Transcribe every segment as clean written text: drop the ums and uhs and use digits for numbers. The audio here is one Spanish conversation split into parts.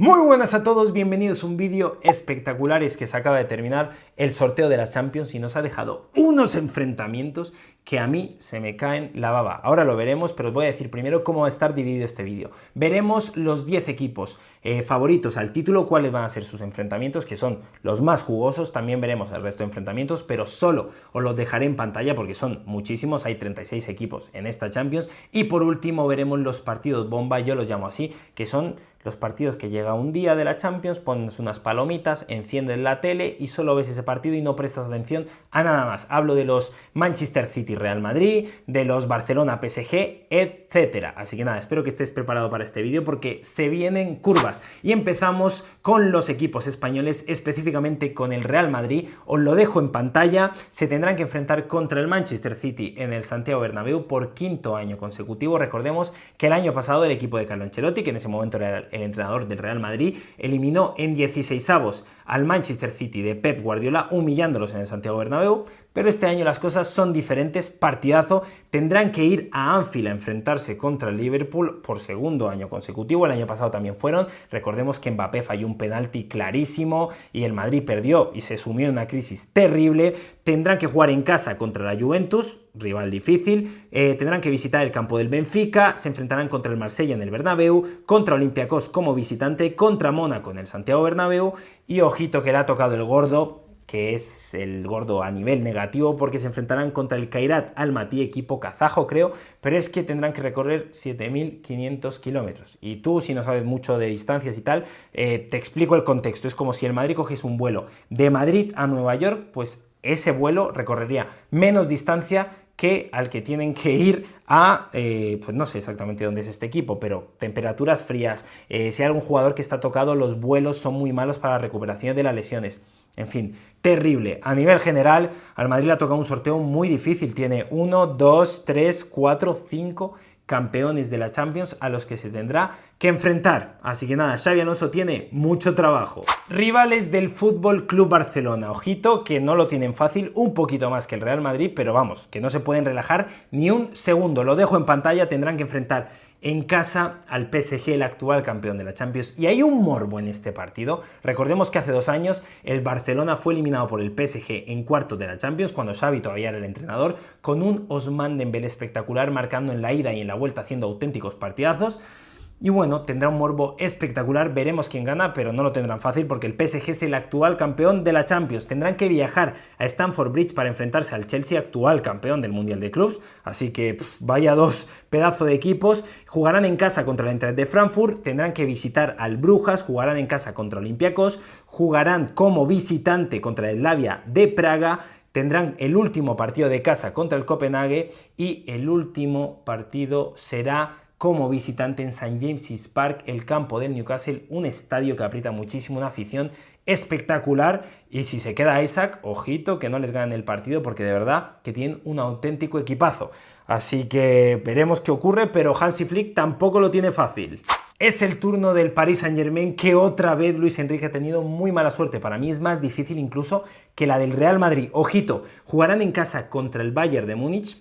Muy buenas a todos, bienvenidos a un vídeo espectacular. Es que se acaba de terminar el sorteo de la Champions y nos ha dejado unos enfrentamientos que a mí se me caen la baba. Ahora lo veremos, pero os voy a decir primero cómo va a estar dividido este vídeo. Veremos los 10 equipos favoritos al título, cuáles van a ser sus enfrentamientos, que son los más jugosos. También veremos el resto de enfrentamientos, pero solo os los dejaré en pantalla porque son muchísimos, hay 36 equipos en esta Champions. Y por último veremos los partidos bomba, yo los llamo así, que son los partidos que llega un día de la Champions, pones unas palomitas, enciendes la tele y solo ves ese partido y no prestas atención a nada más. Hablo de los Manchester City Real Madrid, de los Barcelona PSG, etcétera. Así que nada, espero que estés preparado para este vídeo porque se vienen curvas. Y empezamos con los equipos españoles, específicamente con el Real Madrid. Os lo dejo en pantalla. Se tendrán que enfrentar contra el Manchester City en el Santiago Bernabéu por quinto año consecutivo. Recordemos que el año pasado el equipo de Carlo Ancelotti, que en ese momento era el entrenador del Real Madrid, eliminó en 16avos al Manchester City de Pep Guardiola, humillándolos en el Santiago Bernabéu. Pero este año las cosas son diferentes, partidazo. Tendrán que ir a Anfield a enfrentarse contra el Liverpool por segundo año consecutivo. El año pasado también fueron. Recordemos que Mbappé falló un penalti clarísimo y el Madrid perdió y se sumió en una crisis terrible. Tendrán que jugar en casa contra la Juventus, rival difícil. Tendrán que visitar el campo del Benfica. Se enfrentarán contra el Marsella en el Bernabéu, contra Olympiacos como visitante, contra Mónaco en el Santiago Bernabéu. Y ojito que le ha tocado el gordo, que es el gordo a nivel negativo, porque se enfrentarán contra el Kairat Almaty, equipo kazajo creo, pero es que tendrán que recorrer 7.500 kilómetros. Y tú, si no sabes mucho de distancias y tal, te explico el contexto. Es como si el Madrid cogiese un vuelo de Madrid a Nueva York, pues ese vuelo recorrería menos distancia que al que tienen que ir a, pues no sé exactamente dónde es este equipo, pero temperaturas frías, si hay algún jugador que está tocado, los vuelos son muy malos para la recuperación de las lesiones. En fin, terrible. A nivel general, al Madrid le ha tocado un sorteo muy difícil. Tiene 1, 2, 3, 4, 5 campeones de la Champions a los que se tendrá que enfrentar. Así que nada, Xabi Alonso tiene mucho trabajo. Rivales del Fútbol Club Barcelona. Ojito que no lo tienen fácil, un poquito más que el Real Madrid, pero vamos, que no se pueden relajar ni un segundo. Lo dejo en pantalla, tendrán que enfrentar en casa al PSG, el actual campeón de la Champions. Y hay un morbo en este partido. Recordemos que hace 2 años el Barcelona fue eliminado por el PSG en cuartos de la Champions, cuando Xavi todavía era el entrenador, con un Ousmane Dembélé espectacular, marcando en la ida y en la vuelta, haciendo auténticos partidazos. Y bueno, tendrá un morbo espectacular, veremos quién gana, pero no lo tendrán fácil porque el PSG es el actual campeón de la Champions. Tendrán que viajar a Stamford Bridge para enfrentarse al Chelsea, actual campeón del Mundial de Clubs, así que vaya dos pedazos de equipos. Jugarán en casa contra el Eintracht de Frankfurt, tendrán que visitar al Brujas, jugarán en casa contra Olympiacos, jugarán como visitante contra el Slavia de Praga. Tendrán el último partido de casa contra el Copenhague y el último partido será como visitante en St. James's Park, el campo del Newcastle, un estadio que aprieta muchísimo, una afición espectacular. Y si se queda Isaac, ojito que no les ganen el partido porque de verdad que tienen un auténtico equipazo. Así que veremos qué ocurre, pero Hansi Flick tampoco lo tiene fácil. Es el turno del Paris Saint-Germain, que otra vez Luis Enrique ha tenido muy mala suerte. Para mí es más difícil incluso que la del Real Madrid. Ojito, jugarán en casa contra el Bayern de Múnich,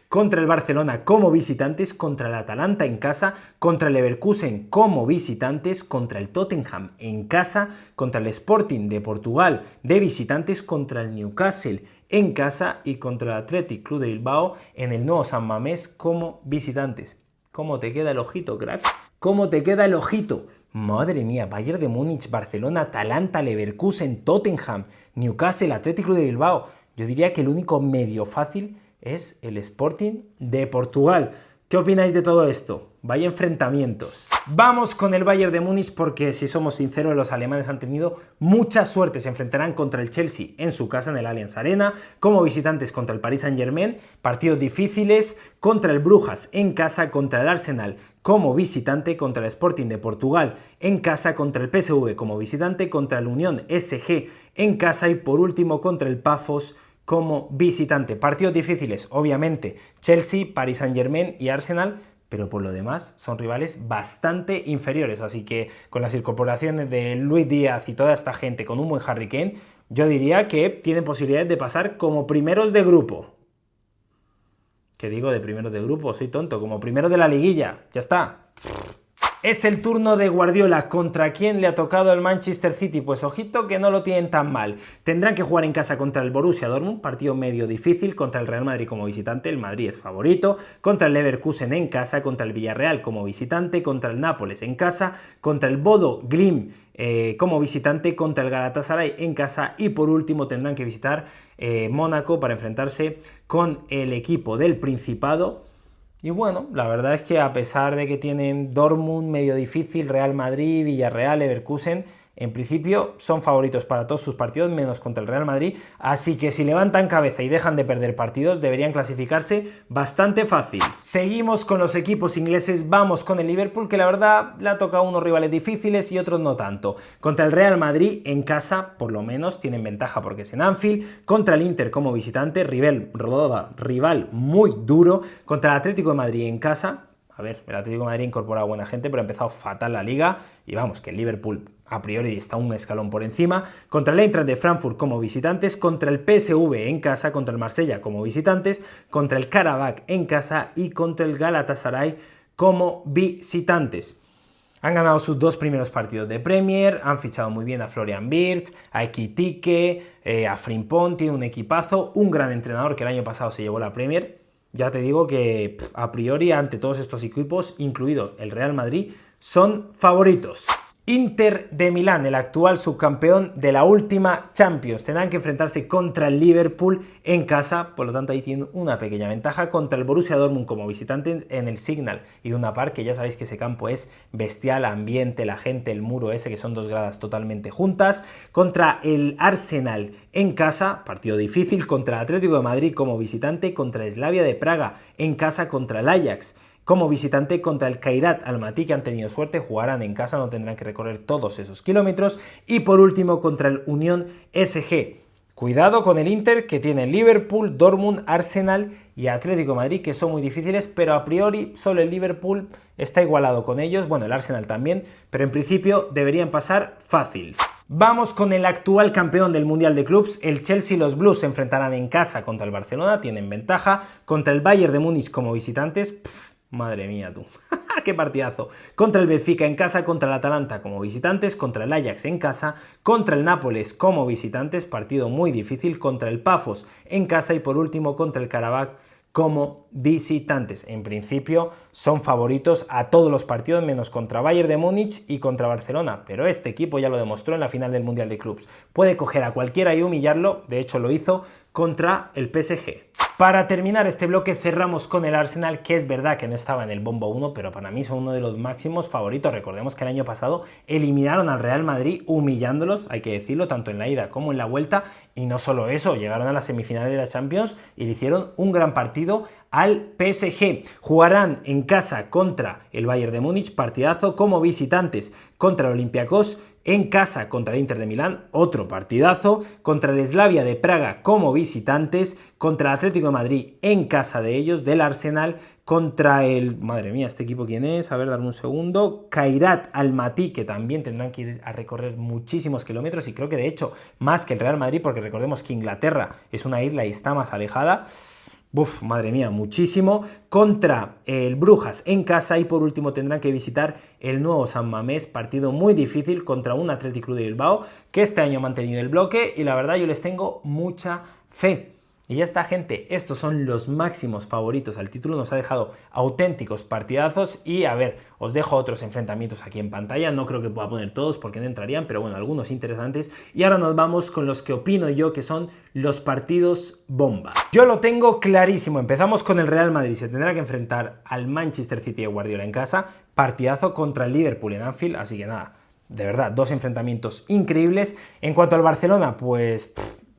contra el Barcelona como visitantes, contra el Atalanta en casa, contra el Leverkusen como visitantes, contra el Tottenham en casa, contra el Sporting de Portugal de visitantes, contra el Newcastle en casa y contra el Athletic Club de Bilbao en el nuevo San Mamés como visitantes. ¿Cómo te queda el ojito, crack? ¿Cómo te queda el ojito? Madre mía, Bayern de Múnich, Barcelona, Atalanta, Leverkusen, Tottenham, Newcastle, Athletic Club de Bilbao. Yo diría que el único medio fácil es el Sporting de Portugal. ¿Qué opináis de todo esto? Vaya enfrentamientos. Vamos con el Bayern de Múnich porque, si somos sinceros, los alemanes han tenido mucha suerte. Se enfrentarán contra el Chelsea en su casa, en el Allianz Arena, como visitantes contra el Paris Saint-Germain, partidos difíciles, contra el Brujas en casa, contra el Arsenal como visitante, contra el Sporting de Portugal en casa, contra el PSV como visitante, contra el Unión SG en casa y por último contra el Pafos como visitante. Partidos difíciles, obviamente, Chelsea, Paris Saint-Germain y Arsenal, pero por lo demás son rivales bastante inferiores, así que con las incorporaciones de Luis Díaz y toda esta gente con un buen Harry Kane, yo diría que tienen posibilidades de pasar como primeros de grupo. ¿Qué digo de primeros de grupo? Soy tonto, como primero de la liguilla, ya está. Es el turno de Guardiola. ¿Contra quién le ha tocado el Manchester City? Pues ojito que no lo tienen tan mal. Tendrán que jugar en casa contra el Borussia Dortmund, partido medio difícil, contra el Real Madrid como visitante, el Madrid es favorito, contra el Leverkusen en casa, contra el Villarreal como visitante, contra el Nápoles en casa, contra el Bodo Glimt como visitante, contra el Galatasaray en casa y por último tendrán que visitar Mónaco para enfrentarse con el equipo del Principado. Y bueno, la verdad es que a pesar de que tienen Dortmund medio difícil, Real Madrid, Villarreal, Leverkusen, en principio son favoritos para todos sus partidos, menos contra el Real Madrid, así que si levantan cabeza y dejan de perder partidos, deberían clasificarse bastante fácil. Seguimos con los equipos ingleses, vamos con el Liverpool, que la verdad le ha tocado unos rivales difíciles y otros no tanto. Contra el Real Madrid, en casa, por lo menos, tienen ventaja porque es en Anfield. Contra el Inter como visitante, rival muy duro. Contra el Atlético de Madrid en casa. A ver, el Atlético de Madrid ha incorporado buena gente, pero ha empezado fatal la liga. Y vamos, que el Liverpool a priori está un escalón por encima. Contra el Eintracht de Frankfurt como visitantes, contra el PSV en casa, contra el Marsella como visitantes, contra el Karabakh en casa y contra el Galatasaray como visitantes. Han ganado sus dos primeros partidos de Premier, han fichado muy bien a Florian Wirtz, a Ekitike, a Frimpong, tiene un equipazo, un gran entrenador que el año pasado se llevó la Premier. Ya te digo que a priori ante todos estos equipos, incluido el Real Madrid, son favoritos. Inter de Milán, el actual subcampeón de la última Champions, tendrán que enfrentarse contra el Liverpool en casa, por lo tanto ahí tienen una pequeña ventaja, contra el Borussia Dortmund como visitante en el Signal Iduna Park, que ya sabéis que ese campo es bestial, ambiente, la gente, el muro ese, que son dos gradas totalmente juntas, contra el Arsenal en casa, partido difícil, contra el Atlético de Madrid como visitante, contra el Slavia de Praga en casa, contra el Ajax como visitante, contra el Kairat Almaty, que han tenido suerte, jugarán en casa, no tendrán que recorrer todos esos kilómetros, y por último contra el Unión SG. Cuidado con el Inter, que tiene Liverpool, Dortmund, Arsenal y Atlético de Madrid, que son muy difíciles, pero a priori solo el Liverpool está igualado con ellos, bueno, el Arsenal también, pero en principio deberían pasar fácil. Vamos con el actual campeón del Mundial de Clubs, el Chelsea. Los Blues se enfrentarán en casa contra el Barcelona, tienen ventaja, contra el Bayern de Múnich como visitantes. Madre mía tú, qué partidazo. Contra el Benfica en casa, contra el Atalanta como visitantes, contra el Ajax en casa, contra el Nápoles como visitantes, partido muy difícil, contra el Pafos en casa y por último contra el Karabakh como visitantes. En principio son favoritos a todos los partidos menos contra Bayern de Múnich y contra Barcelona, pero este equipo ya lo demostró en la final del Mundial de Clubs. Puede coger a cualquiera y humillarlo, de hecho lo hizo contra el PSG. Para terminar este bloque cerramos con el Arsenal, que es verdad que no estaba en el bombo 1, pero para mí son uno de los máximos favoritos. Recordemos que el año pasado eliminaron al Real Madrid humillándolos, hay que decirlo, tanto en la ida como en la vuelta, y no solo eso, llegaron a las semifinales de la Champions y le hicieron un gran partido al PSG. Jugarán en casa contra el Bayern de Múnich, partidazo, como visitantes contra el Olympiacos, en casa contra el Inter de Milán, otro partidazo, contra el Slavia de Praga como visitantes, contra el Atlético de Madrid en casa de ellos, del Arsenal, contra el, madre mía, ¿este equipo quién es? A ver, darme un segundo, Kairat Almaty, que también tendrán que ir a recorrer muchísimos kilómetros y creo que de hecho más que el Real Madrid, porque recordemos que Inglaterra es una isla y está más alejada. Uf, madre mía, muchísimo. Contra el Brujas en casa y por último tendrán que visitar el nuevo San Mamés, partido muy difícil contra un Athletic Club de Bilbao que este año ha mantenido el bloque y la verdad yo les tengo mucha fe. Y ya está, gente, estos son los máximos favoritos al título, nos ha dejado auténticos partidazos y a ver, os dejo otros enfrentamientos aquí en pantalla, no creo que pueda poner todos porque no entrarían, pero bueno, algunos interesantes. Y ahora nos vamos con los que opino yo que son los partidos bomba. Yo lo tengo clarísimo, empezamos con el Real Madrid, se tendrá que enfrentar al Manchester City de Guardiola en casa, partidazo contra el Liverpool en Anfield, así que nada, de verdad, dos enfrentamientos increíbles. En cuanto al Barcelona, pues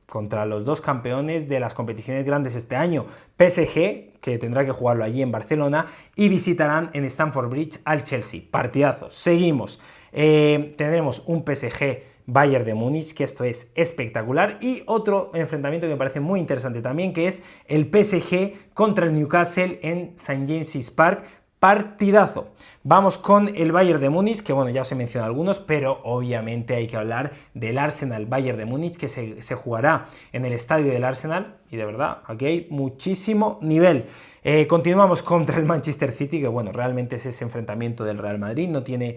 contra los dos campeones de las competiciones grandes este año, PSG, que tendrá que jugarlo allí en Barcelona, y visitarán en Stamford Bridge al Chelsea. Partidazos. Seguimos. Tendremos un PSG Bayern de Múnich, que esto es espectacular, y otro enfrentamiento que me parece muy interesante también, que es el PSG contra el Newcastle en St. James's Park. partidazo. Vamos con el Bayern de Múnich, que bueno, ya os he mencionado algunos, pero obviamente hay que hablar del Arsenal Bayern de Múnich, que se jugará en el estadio del Arsenal, y de verdad, aquí hay muchísimo nivel. Continuamos contra el Manchester City, que bueno, realmente es ese enfrentamiento del Real Madrid, no tiene...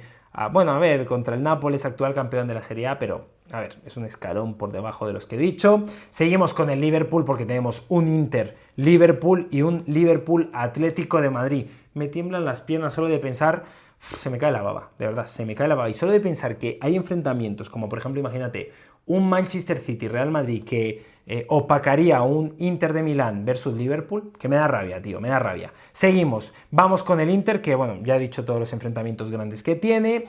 bueno, a ver, contra el Nápoles, actual campeón de la Serie A, pero a ver, es un escalón por debajo de los que he dicho. Seguimos con el Liverpool porque tenemos un Inter-Liverpool y un Liverpool-Atlético de Madrid. Me tiemblan las piernas solo de pensar, se me cae la baba, de verdad, se me cae la baba. Y solo de pensar que hay enfrentamientos, como por ejemplo, imagínate, un Manchester City-Real Madrid que opacaría a un Inter de Milán versus Liverpool, que me da rabia, tío, me da rabia. Seguimos, vamos con el Inter, que bueno, ya he dicho todos los enfrentamientos grandes que tiene.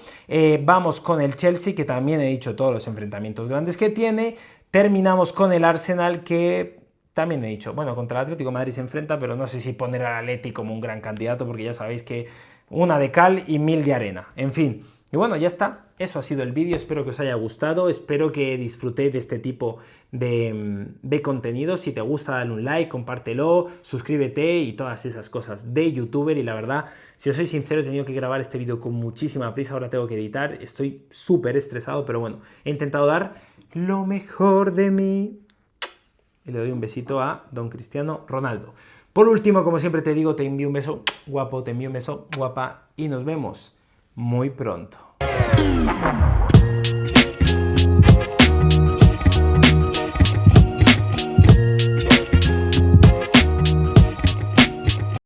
Vamos con el Chelsea, que también he dicho todos los enfrentamientos grandes que tiene. Terminamos con el Arsenal, que... también he dicho, bueno, contra el Atlético de Madrid se enfrenta, pero no sé si poner al Atleti como un gran candidato, porque ya sabéis que una de cal y 1000 de arena. En fin, y bueno, ya está. Eso ha sido el vídeo, espero que os haya gustado, espero que disfrutéis de este tipo de contenido. Si te gusta, dale un like, compártelo, suscríbete y todas esas cosas de youtuber. Y la verdad, si os soy sincero, he tenido que grabar este vídeo con muchísima prisa, ahora tengo que editar, estoy súper estresado, pero bueno, he intentado dar lo mejor de mí. Y le doy un besito a don Cristiano Ronaldo. Por último, como siempre te digo, te envío un beso guapo, te envío un beso guapa y nos vemos muy pronto.